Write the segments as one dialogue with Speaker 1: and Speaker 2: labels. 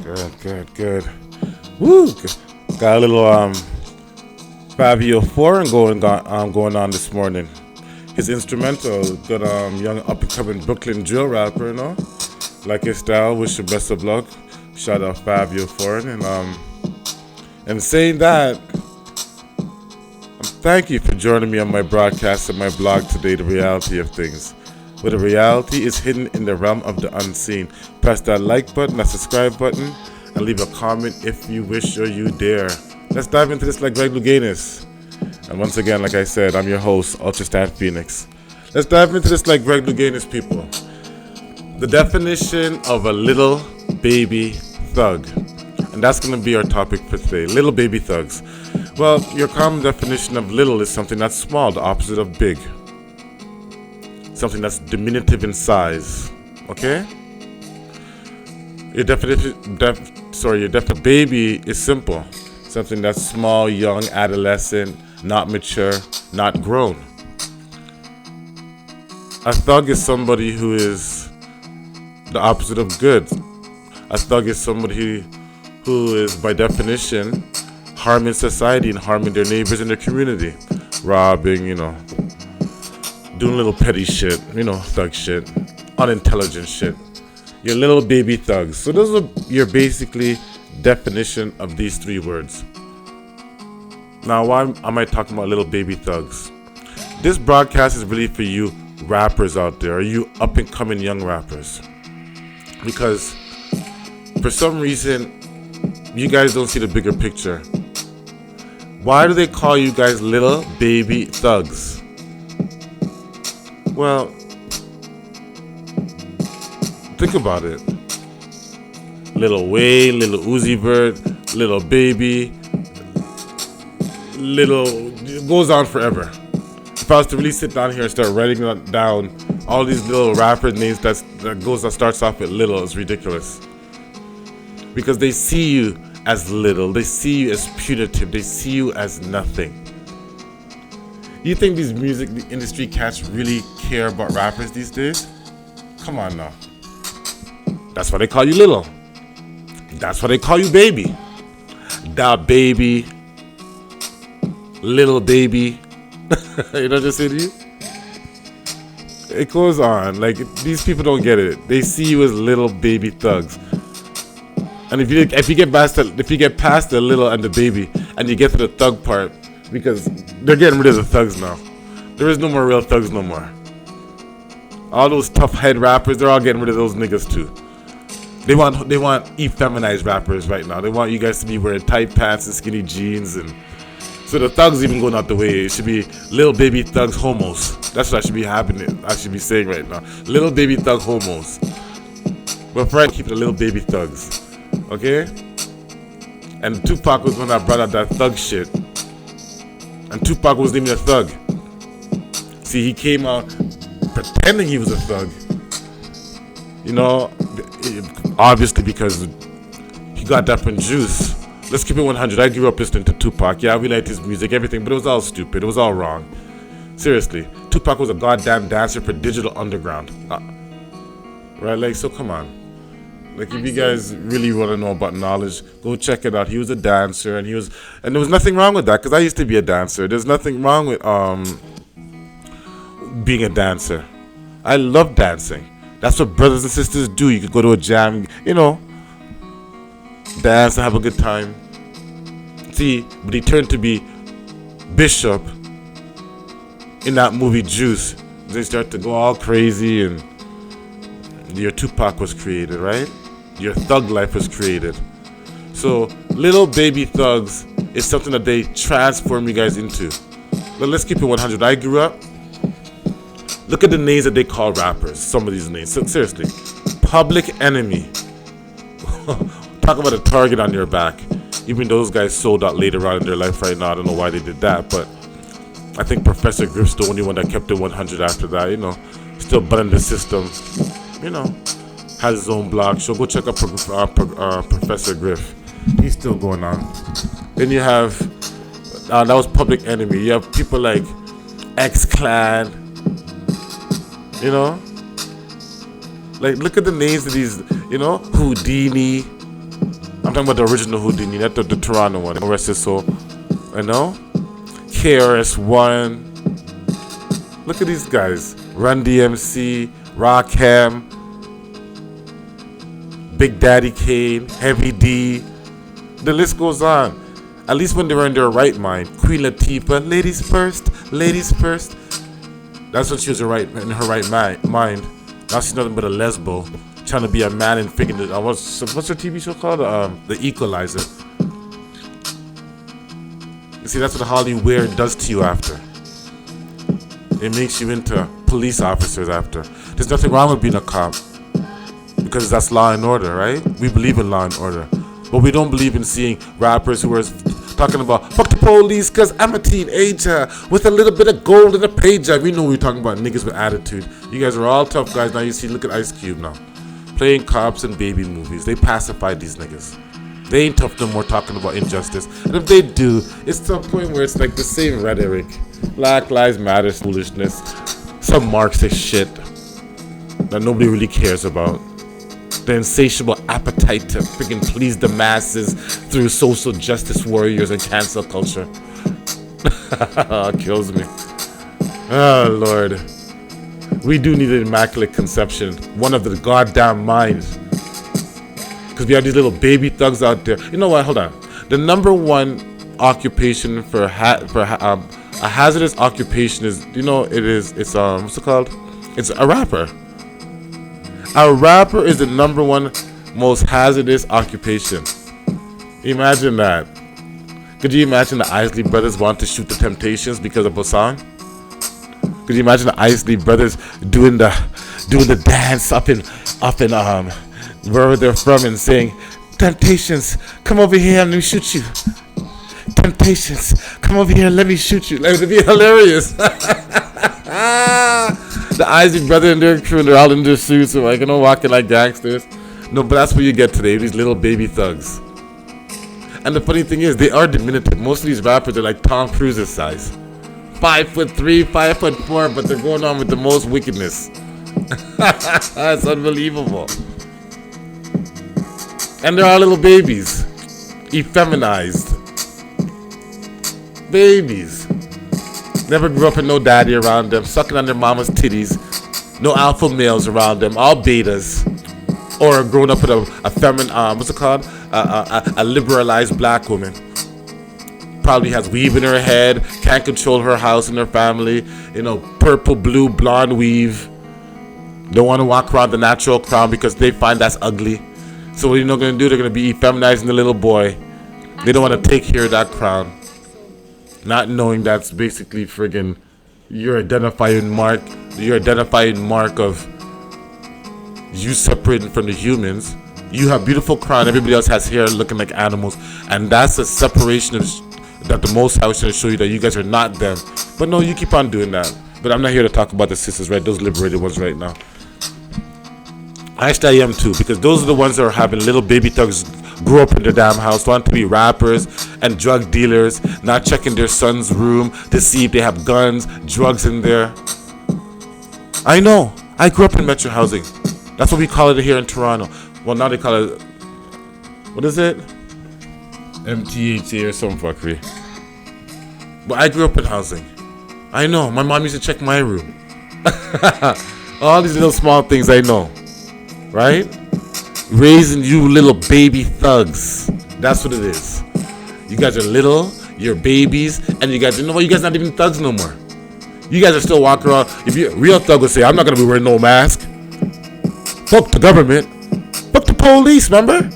Speaker 1: Good. Woo! Got a little Fabio Foreign going on this morning. His instrumental, good young up and coming Brooklyn drill rapper, you know. Like his style, wish you best of luck. Shout out Fabio Foreign and saying that, thank you for joining me on my broadcast and my blog today, The Reality of Things, where the reality is hidden in the realm of the unseen. Press that like button, that subscribe button, and leave a comment if you wish or you dare. Let's dive into this like Greg Louganis. And once again, like I said, I'm your host, Ultrastand Pheonix. Let's dive into this like Greg Louganis, people. The definition of a little baby thug. And that's going to be our topic for today, little baby thugs. Well, your common definition of little is something that's small, the opposite of big. Something that's diminutive in size. Okay? Your definition of baby is simple. Something that's small, young, adolescent, not mature, not grown. A thug is somebody who is the opposite of good. A thug is somebody who is, by definition, harming society and harming their neighbors and their community. Robbing, doing little petty shit, thug shit, unintelligent shit. Your little baby thugs. So those are your basically definition of these three words. Now, why am I talking about little baby thugs? This broadcast is really for you rappers out there, or you up and coming young rappers. Because for some reason, you guys don't see the bigger picture. Why do they call you guys little baby thugs? Well, think about it. Little Wayne, little Uzi Vert, little baby, it goes on forever. If I was to really sit down here and start writing down all these little rapper names that starts off with little, is ridiculous. Because they see you as little, they see you as punitive, they see you as nothing. You think these music industry cats really care about rappers these days? Come on now. That's why they call you little. That's why they call you baby. Da baby. Little baby. You know what I'm saying to you? It goes on. Like, these people don't get it. They see you as little baby thugs. And if you get past the little and the baby, and you get to the thug part, because they're getting rid of the thugs now. There is no more real thugs no more. All those tough head rappers, they're all getting rid of those niggas too. They want effeminized rappers right now. They want you guys to be wearing tight pants and skinny jeans, and so the thugs even going out the way. It should be little baby thugs homos. That's what I should be happening. I should be saying right now. Little baby thug homos. But Fred keep the little baby thugs. Okay? And Tupac was one that brought out that thug shit. And Tupac wasn't even a thug. See, he came out pretending he was a thug. Obviously because he got that from Juice. Let's keep it 100. I grew up listening to Tupac. Yeah, we liked his music, everything, but it was all stupid. It was all wrong. Seriously. Tupac was a goddamn dancer for Digital Underground. Right? Like, so come on. Like, if you guys really want to know about knowledge, go check it out. He was a dancer, and there was nothing wrong with that, because I used to be a dancer. There's nothing wrong with being a dancer. I love dancing. That's what brothers and sisters do. You could go to a jam, dance and have a good time. See, but he turned to be Bishop in that movie Juice. They start to go all crazy, and your Tupac was created, right? Your thug life was created. So, little baby thugs is something that they transform you guys into. But let's keep it 100. I grew up. Look at the names that they call rappers. Some of these names. So, seriously. Public Enemy. Talk about a target on your back. Even those guys sold out later on in their life right now. I don't know why they did that, but I think Professor Griff's the only one that kept it 100 after that, Still running the system, Has his own blog show. Go check out Professor Griff. He's still going on. Then you have, that was Public Enemy. You have people like X-Clan, Like, look at the names of these, Houdini, I'm talking about the original Houdini, not the Toronto one. Rest his soul. I know. KRS-One. Look at these guys. Run DMC, Rakim, Big Daddy Kane, Heavy D. The list goes on. At least when they were in their right mind. Queen Latifah, ladies first, ladies first. That's when she was in her right mind. Now she's nothing but a lesbo, trying to be a man and figuring it. What's her TV show called? The Equalizer. You see, that's what Hollywood does to you after. It makes you into police officers after. There's nothing wrong with being a cop, because that's law and order, right? We believe in law and order. But we don't believe in seeing rappers who are talking about fuck the police because I'm a teenager with a little bit of gold in a pager. We know we're talking about niggas with attitude. You guys are all tough guys. Now you see, look at Ice Cube now. Playing cops in baby movies. They pacified these niggas. They ain't tough no more talking about injustice. And if they do, it's to a point where it's like the same rhetoric. Black Lives Matter foolishness. Some Marxist shit that nobody really cares about. The insatiable appetite to freaking please the masses through social justice warriors and cancel culture. Kills me. Oh, Lord. We do need an immaculate conception. One of the goddamn minds. Because we have these little baby thugs out there. You know what? Hold on. The number one occupation for a hazardous occupation is, it's what's it called? It's a rapper. A rapper is the number one most hazardous occupation. Imagine that. Could you imagine the Isley Brothers want to shoot the Temptations because of a song? Could you imagine the Isley Brothers doing the dance up in wherever they're from and saying, Temptations, come over here and let me shoot you. Temptations, come over here and let me shoot you. That would be hilarious. The Isley Brother and their crew, they're all in their suits, so like, walking like gangsters. No, but that's what you get today, these little baby thugs. And the funny thing is, they are diminutive. Most of these rappers are like Tom Cruise's size. 5'3", 5'4", but they're going on with the most wickedness. It's unbelievable. And they're all little babies. Effeminized. Babies. Never grew up with no daddy around them, sucking on their mama's titties. No alpha males around them, all betas. Or grown up with a feminine, what's it called? A liberalized black woman. Probably has weave in her head, can't control her house and her family. Purple, blue, blonde weave. Don't want to walk around the natural crown because they find that's ugly. So what are you going to do? They're going to be effeminizing the little boy. They don't want to take care of that crown. Not knowing that's basically friggin' your identifying mark of you separating from the humans. You have beautiful crown, everybody else has hair looking like animals, and that's a separation that the Most High was trying to show you that you guys are not them. But no, you keep on doing that. But I'm not here to talk about the sisters, right? Those liberated ones right now. Actually, I am too, because those are the ones that are having little baby thugs grow up in their damn house, want to be rappers and drug dealers, not checking their son's room to see if they have guns, drugs in there. I know. I grew up in metro housing. That's what we call it here in Toronto. Well, now they call it, what is it? MTHA or some fuckery. But I grew up in housing. I know. My mom used to check my room. All these little small things I know. Right? Raising you little baby thugs. That's what it is. You guys are little, you're babies, and you guys, you guys not even thugs no more. You guys are still walking around. If you're a real thug would say, I'm not gonna be wearing no mask. Fuck the government. Fuck the police, remember?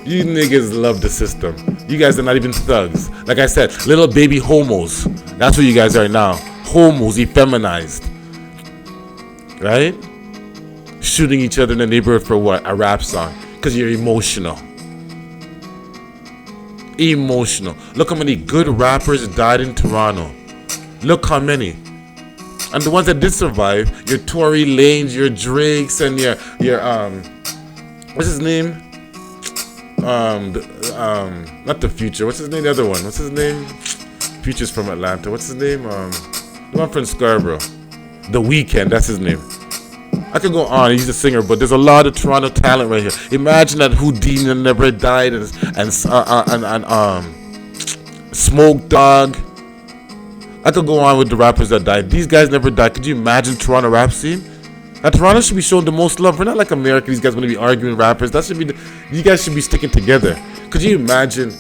Speaker 1: You niggas love the system. You guys are not even thugs. Like I said, little baby homos. That's what you guys are now. Homos, effeminized. Right? Shooting each other in the neighborhood for what? A rap song. Because you're emotional. Emotional. Look how many good rappers died in Toronto. Look how many. And the ones that did survive, your Tory Lanez, your Drakes, and your what's his name? Not the Future. What's his name? The other one. What's his name? Future's from Atlanta. What's his name? The one from Scarborough. The Weeknd. That's his name. I could go on. He's a singer, but there's a lot of Toronto talent right here. Imagine that Houdini never died, and Smoke Dogg. I could go on with the rappers that died. These guys never died. Could you imagine Toronto rap scene? And Toronto should be shown the most love. We're not like America. These guys want to be arguing rappers. That should be. You guys should be sticking together. Could you imagine?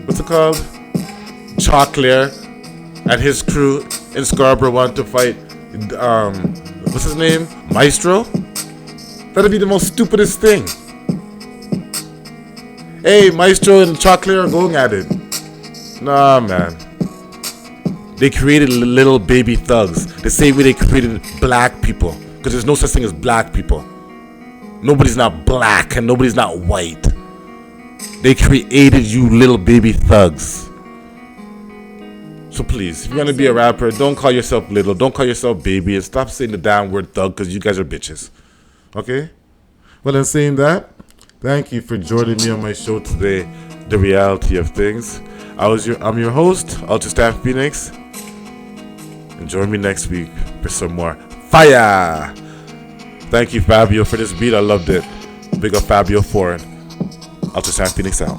Speaker 1: What's it called? Chocolate and his crew in Scarborough want to fight. What's his name? Maestro. That'd be the most stupidest thing. Hey, Maestro and Chocolate are going at it. Nah, man. They created little baby thugs the same way they created black people. Because there's no such thing as black people. Nobody's not black and nobody's not white. They created you little baby thugs. So please, if you're gonna be a rapper, don't call yourself little, don't call yourself baby, and stop saying the damn word thug because you guys are bitches. Okay? Well, in saying that, thank you for joining me on my show today, The Reality of Things. I'm your host, Ultrastand Pheonix. And join me next week for some more fire. Thank you, Fabio, for this beat. I loved it. Big up Fabio Foreign. Ultrastand Pheonix out.